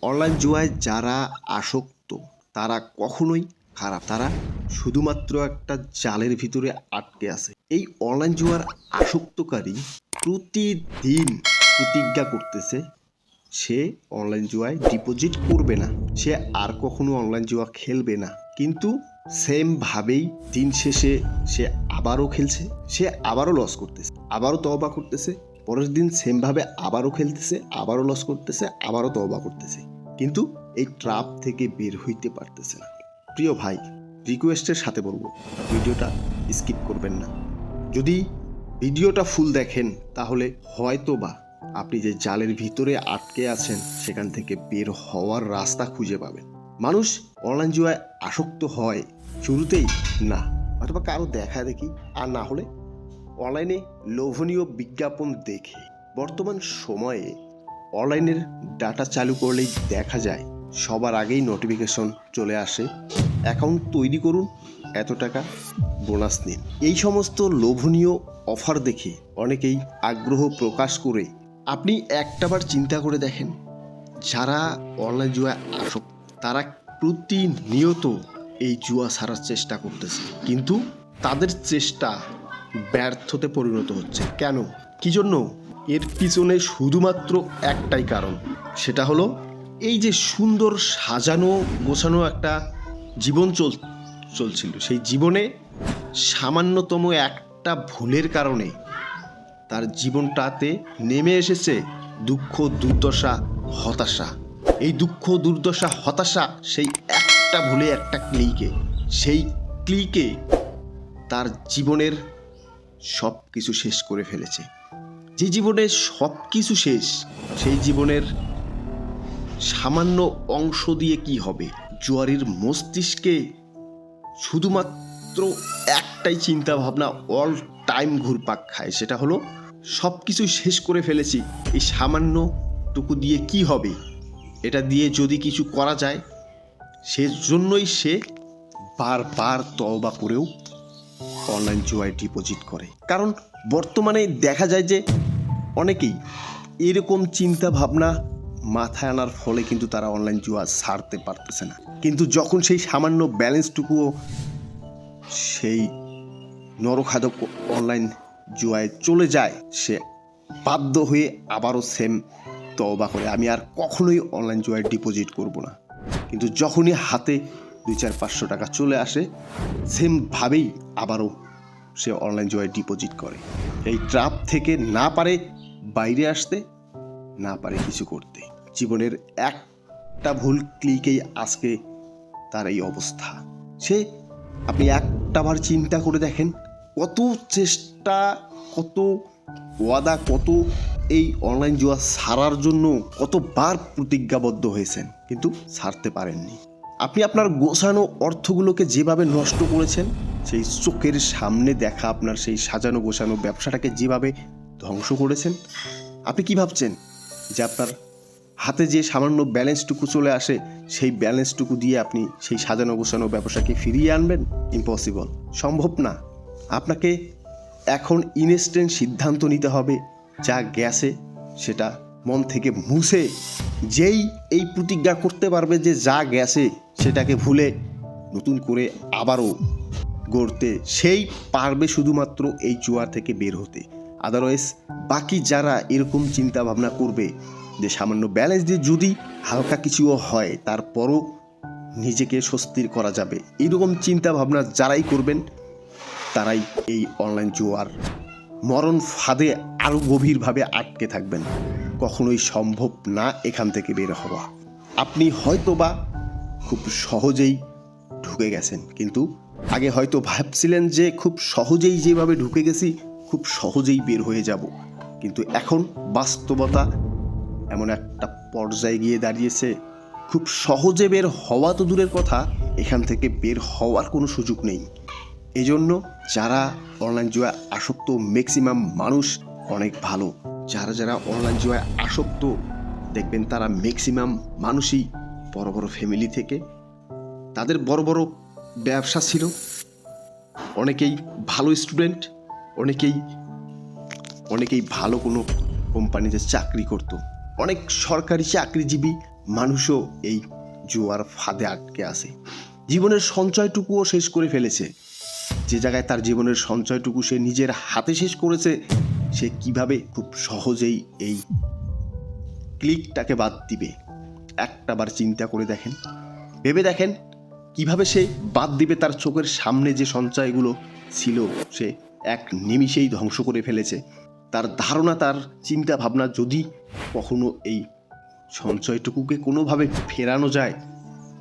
Online জুয়ায় যারা আসক্ত তারা কখনোই খারাপ, তারা শুধুমাত্র একটা জালের ভিতরে আটকে আছে। এই অনলাইন জুয়ার আসক্তকারী প্রতিদিন প্রতিজ্ঞা করতেছে সে অনলাইন জুয়ায় ডিপোজিট করবে না, সে আর কখনো অনলাইন জুয়া খেলবে না। কিন্তু সেমভাবেই দিন শেষে সে আবারও খেলছে, সে আবারও লস করতেছে, আবারও তওবা করতেছে, পরের দিন সেমভাবে আবারও খেলতেছে, আবারও লস করতেছে, আবারও তওবা করতেছে, কিন্তু এই ট্র্যাপ থেকে বের হইতে পারতেছে না। প্রিয় ভাই, রিকোয়েস্টের সাথে বলবো ভিডিওটা স্কিপ করবেন না। যদি ভিডিওটা ফুল দেখেন তাহলে হয়তো বা আপনি যে জালের ভিতরে আটকে আছেন সেখান থেকে বের হওয়ার রাস্তা খুঁজে পাবেন। মানুষ অনলাইন জুয়ায় আসক্ত হয় শুরুতেই না, অথবা কারো দেখা দেখি, আর না হলে অনলাইনে লোভনীয় বিজ্ঞাপন দেখে। বর্তমান সময়ে অনলাইনের ডাটা চালু করলেই দেখা যায় সবার আগেই নোটিফিকেশন চলে আসে, অ্যাকাউন্ট তৈরি করুন, এত টাকা বোনাস নিন। এই সমস্ত লোভনীয় অফার দেখে অনেকেই আগ্রহ প্রকাশ করে। আপনি একটাবার চিন্তা করে দেখেন, যারা অনলাইন জুয়ায় আসক্ত তারা প্রতিনিয়ত এই জুয়া ছাড়ার চেষ্টা করতেছে, কিন্তু তাদের চেষ্টা ব্যর্থতে পরিণত হচ্ছে। কেন, কি জন্য? এর পিছনে শুধুমাত্র একটাই কারণ, সেটা হলো এই যে সুন্দর সাজানো গোছানো একটা জীবন চলছিল, সেই জীবনে সামান্যতম একটা ভুলের কারণে তার জীবনটাতে নেমে এসেছে দুঃখ, দুর্দশা, হতাশা। এই দুঃখ, দুর্দশা, হতাশা সেই একটা ভুলে, একটা সেই ক্লিকে তার জীবনের সব কিছু শেষ করে ফেলেছে। যে জীবনে সব কিছু শেষ, সেই জীবনের সামান্য অংশ দিয়ে কি হবে? জুয়ারির মস্তিষ্কে শুধুমাত্র একটাই চিন্তা ভাবনা অল টাইম ঘুরপাক খায়, সেটা হলো সব কিছু শেষ করে ফেলেছি, এই সামান্যটুকু দিয়ে কি হবে? এটা দিয়ে যদি কিছু করা যায়, সেজন্যই সে বারবার তওবা করেও অনলাইন জুয়ায় ডিপোজিট করে। কারণ বর্তমানে দেখা যায় যে অনেকেই এরকম চিন্তা ভাবনা মাথায় আনার ফলে কিন্তু তারা অনলাইন জুয়া ছাড়তে পারতেছে না। কিন্তু যখন সেই সামান্য ব্যালেন্সটুকুও সেই নরখাদক অনলাইন জুয়ায় চলে যায়, সে বাধ্য হয়ে আবারও সেম তওবা করে, আমি আর কখনোই অনলাইন জুয়ায় ডিপোজিট করব না। কিন্তু যখনই হাতে 200-500 টাকা চলে আসে, সেমভাবেই আবারও সে অনলাইন জুয়ায় ডিপোজিট করে। এই ট্র্যাপ থেকে না পারে বাইরে আসতে, না পারে কিছু করতে। জীবনের একটা ভুল ক্লিকেই আজকে তার এই অবস্থা। আপনি একটাবার চিন্তা করে দেখেন, কত চেষ্টা, কত ওয়াদা, কত এই অনলাইন জুয়া ছাড়ার জন্য কতবার প্রতিজ্ঞাবদ্ধ হয়েছেন, কিন্তু ছাড়তে পারেননি। আপনি আপনার গোছানো অর্থগুলোকে যেভাবে নষ্ট করেছেন, সেই চোখের সামনে দেখা আপনার সেই সাজানো গোছানো ব্যবসাটাকে যেভাবে ধ্বংস করেছেন, আপনি কি ভাবছেন যে আপনার হাতে যে সামান্য ব্যালেন্সটুকু চলে আসে, সেই ব্যালেন্সটুকু দিয়ে আপনি সেই সাজানো গোছানো ব্যবসাকে ফিরিয়ে আনবেন? ইম্পসিবল, সম্ভব না। আপনাকে এখন ইনস্ট্যান্ট সিদ্ধান্ত নিতে হবে, যা গেছে সেটা মন থেকে মুছে, যেই এই প্রতিজ্ঞা করতে পারবে যে যা গেছে সেটাকে ভুলে নতুন করে আবারও গড়তে, সেই পারবে শুধুমাত্র এই জুয়া থেকে বের হতে। আদারওয়াইজ বাকি যারা এরকম চিন্তা ভাবনা করবে যে সামান্য ব্যালেন্স দিয়ে যদি হালকা কিছুও হয় তারপরও নিজেকে স্বস্তির করা যাবে, এরকম চিন্তা ভাবনা যারাই করবেন তারাই এই অনলাইন জুয়ার মরণ ফাঁদে আরও গভীরভাবে আটকে থাকবেন। কখনোই সম্ভব না এখান থেকে বের হওয়া। আপনি হয়তোবা খুব সহজেই ঢুকে গেছেন, কিন্তু আগে হয়তো ভাবছিলেন যে খুব সহজেই যেভাবে ঢুকে গেছি খুব সহজেই বের হয়ে যাব, কিন্তু এখন বাস্তবতা এমন একটা পর্যায়ে গিয়ে দাঁড়িয়েছে, খুব সহজে বের হওয়া তো দূরের কথা, এখান থেকে বের হওয়ার কোনো সুযোগ নেই। এজন্য যারা অনলাইন জুয়ায় আসক্ত, ম্যাক্সিমাম মানুষ অনেক ভালো। যারা অনলাইন জুয়ায় আসক্ত দেখবেন তারা ম্যাক্সিমাম মানুষই বড় বড় ফ্যামিলি থেকে, তাদের বড় বড় ব্যবসা ছিল, অনেকেই ভালো স্টুডেন্ট, অনেকেই ভালো কোনো কোম্পানিতে চাকরি করত, অনেক সরকারি চাকরিজীবী মানুষও এই জুয়ার ফাঁদে আটকে আছে। জীবনের সঞ্চয়টুকুও শেষ করে ফেলেছে। যে জায়গায় তার জীবনের সঞ্চয়টুকু সে নিজের হাতে শেষ করেছে, সে কিভাবে খুব সহজেই এই ক্লিকটাকে বাদ দিবে একটাবার চিন্তা করে দেখেন, ভেবে দেখেন কিভাবে সে বাদ দিবে। তার চোখের সামনে যে সঞ্চয়গুলো ছিল সে এক নিমিষেই ধ্বংস করে ফেলেছে। তার ধারণা, তার চিন্তা ভাবনা, যদি কখনো এই সঞ্চয়টুকুকে কোনোভাবে ফেরানো যায়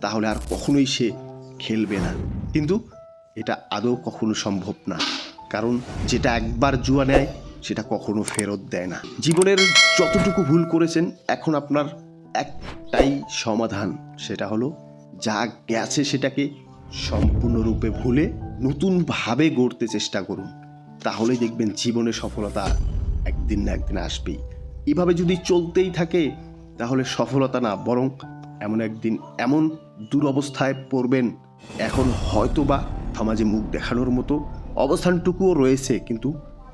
তাহলে আর কখনোই সে খেলবে না। কিন্তু এটা আদৌ কখনো সম্ভব না, কারণ যেটা একবার জুয়া নেয় সেটা কখনো ফেরত দেয় না। জীবনের যতটুকু ভুল করেছেন এখন আপনার একটাই সমাধান, সেটা হলো যা গেছে সেটাকে সম্পূর্ণরূপে ভুলে নতুনভাবে গড়তে চেষ্টা করুন। তাহলেই দেখবেন জীবনে সফলতা একদিন না একদিন আসবেই। এভাবে যদি চলতেই থাকে তাহলে সফলতা না, বরং এমন একদিন এমন দুরবস্থায় পড়বেন, এখন হয়তোবা সমাজে মুখ দেখানোর মতো অবস্থানটুকুও রয়েছে, কিন্তু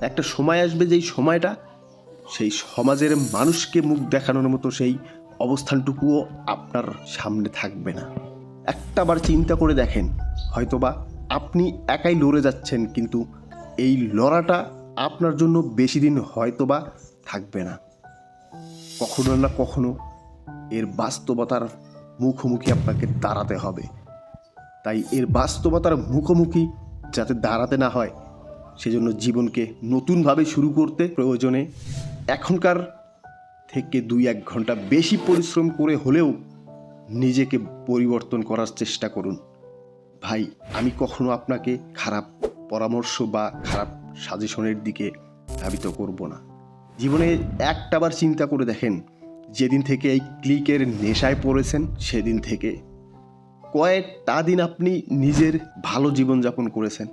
একটা সময় আসবে যেই সময়টা সেই সমাজের মানুষকে মুখ দেখানোর মতো সেই অবস্থানটুকুও আপনার সামনে থাকবে না। একটাবার চিন্তা করে দেখেন, হয়তোবা আপনি একাই লড়ে যাচ্ছেন, কিন্তু এই লড়াটা আপনার জন্য বেশি দিন হয়তোবা থাকবে না। কখনো না কখনো এর বাস্তবতার মুখোমুখি আপনাকে দাঁড়াতে হবে। তাই এর বাস্তবতার মুখোমুখি যাতে দাঁড়াতে না হয়, সেজন্য জীবনকে নতুনভাবে শুরু করতে প্রয়োজনে এখনকার থেকে 2-1 ঘন্টা বেশি পরিশ্রম করে হলেও নিজেকে পরিবর্তন করার চেষ্টা করুন। ভাই, আমি কখনো আপনাকে খারাপ পরামর্শ বা খারাপ সাজেশনের দিকে ধাবিত করব না। জীবনে একটাবার চিন্তা করে দেখেন, যেদিন থেকে এই ক্লিকের নেশায় পড়েছেন সেদিন থেকে কয়েকটা দিন আপনি নিজের ভালো জীবনযাপন করেছেন,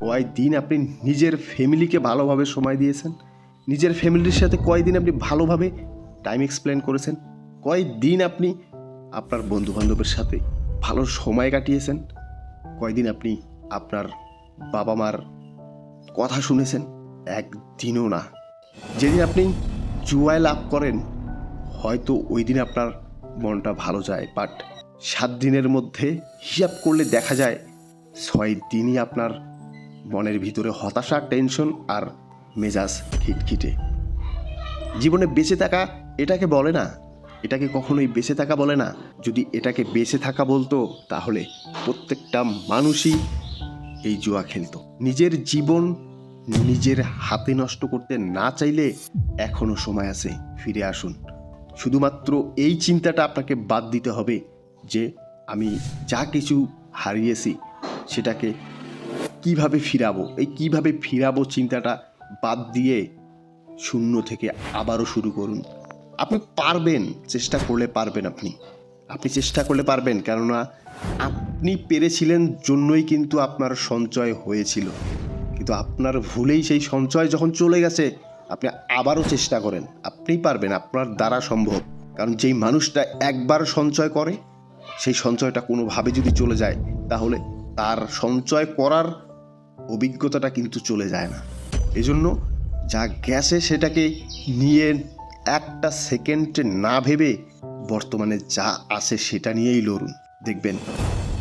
কয়েকদিন আপনি নিজের ফ্যামিলিকে ভালোভাবে সময় দিয়েছেন, নিজের ফ্যামিলির সাথে কয়েকদিন আপনি ভালোভাবে টাইম এক্সপ্লেন করেছেন, কয়েকদিন আপনি আপনার বন্ধুবান্ধবের সাথে ভালো সময় কাটিয়েছেন, কয়েকদিন আপনি আপনার বাবা মার কথা শুনেছেন। একদিনও না। যেদিন আপনি জুয়ায় লাভ করেন হয়তো ওই দিন আপনার মনটা ভালো যায়, বাট 7 দিনের মধ্যে হিসাব করলে দেখা যায় 6 দিনই আপনার মনের ভিতরে হতাশা, টেনশন আর মেজাজ খিটখিটে। জীবনে বেঁচে থাকা এটাকে বলে না, এটাকে কখনোই বেঁচে থাকা বলে না। যদি এটাকে বেঁচে থাকা বলতো তাহলে প্রত্যেকটা মানুষই এই জুয়া খেলতো। নিজের জীবন নিজের হাতে নষ্ট করতে না চাইলে এখনো সময় আছে, ফিরে আসুন। শুধুমাত্র এই চিন্তাটা আপনাকে বাদ দিতে হবে যে আমি যা কিছু হারিয়েছি সেটাকে কিভাবে ফিরাবো। এই কিভাবে ফিরাবো চিন্তাটা বাদ দিয়ে শূন্য থেকে আবারও শুরু করুন। আপনি পারবেন, চেষ্টা করলে পারবেন। আপনি চেষ্টা করলে পারবেন, কেননা আপনি পেরেছিলেন জন্যই কিন্তু আপনার সঞ্চয় হয়েছিল। কিন্তু আপনার ভুলেই সেই সঞ্চয় যখন চলে গেছে, আপনি আবারও চেষ্টা করেন, আপনি পারবেন, আপনার দ্বারা সম্ভব। কারণ যেই মানুষটা একবার সঞ্চয় করে সেই সঞ্চয়টা কোনোভাবে যদি চলে যায় তাহলে তার সঞ্চয় করার অভিজ্ঞতাটা কিন্তু চলে যায় না। এজন্য যা গেছে সেটাকে নিয়ে একটা সেকেন্ডে না ভেবে বর্তমানে যা আছে সেটা নিয়েই লড়ুন। দেখবেন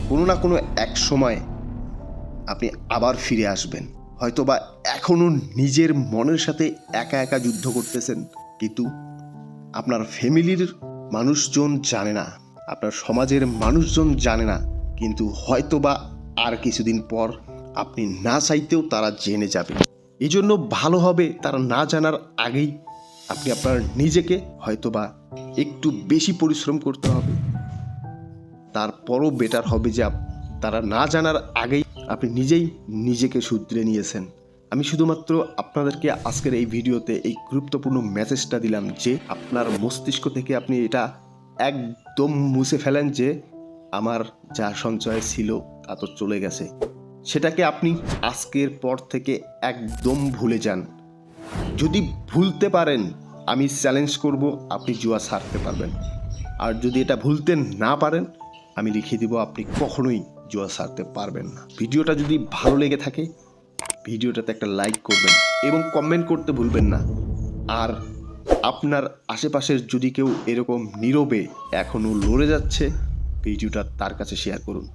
কোনো না কোনো এক সময় আপনি আবার ফিরে আসবেন। হয়তোবা এখনো নিজের মনের সাথে একা একা যুদ্ধ করতেছেন, কিন্তু আপনার ফ্যামিলির মানুষজন জানে না, আপনার সমাজের মানুষজন জানে না, কিন্তু হয়তোবা আর কিছুদিন পর আপনি না চাইতেও তারা জেনে যাবে। এই জন্য ভালো হবে তারা না জানার আগেই আপনি আপনার নিজেকে হয়তোবা একটু বেশি পরিশ্রম করতে হবে। তারপরও বেটার হবে যে তারা না জানার আগেই আপনি নিজেই নিজেকে শুধরে নিয়েছেন। আমি শুধুমাত্র আপনাদেরকে আজকের এই ভিডিওতে এই গুরুত্বপূর্ণ মেসেজটা দিলাম যে আপনার মস্তিষ্ক থেকে আপনি এটা একদম মুছে ফেলেন যে আমার যা সঞ্চয় ছিল তা তো চলে গেছে। সেটাকে আপনি আজকের পর থেকে একদম ভুলে যান। যদি ভুলতে পারেন আমি চ্যালেঞ্জ করব আপনি জুয়া ছাড়তে পারবেন, আর যদি এটা ভুলতে না পারেন আমি লিখে দিব আপনি কখনোই জুয়া ছাড়তে পারবেন না। ভিডিওটা যদি ভালো লেগে থাকে ভিডিওটাতে একটা লাইক করবেন এবং কমেন্ট করতে ভুলবেন না। আর আপনার আশেপাশের যদি কেউ এরকম নীরবে এখনও লড়ে যাচ্ছে, ভিডিওটা তার কাছে শেয়ার করুন।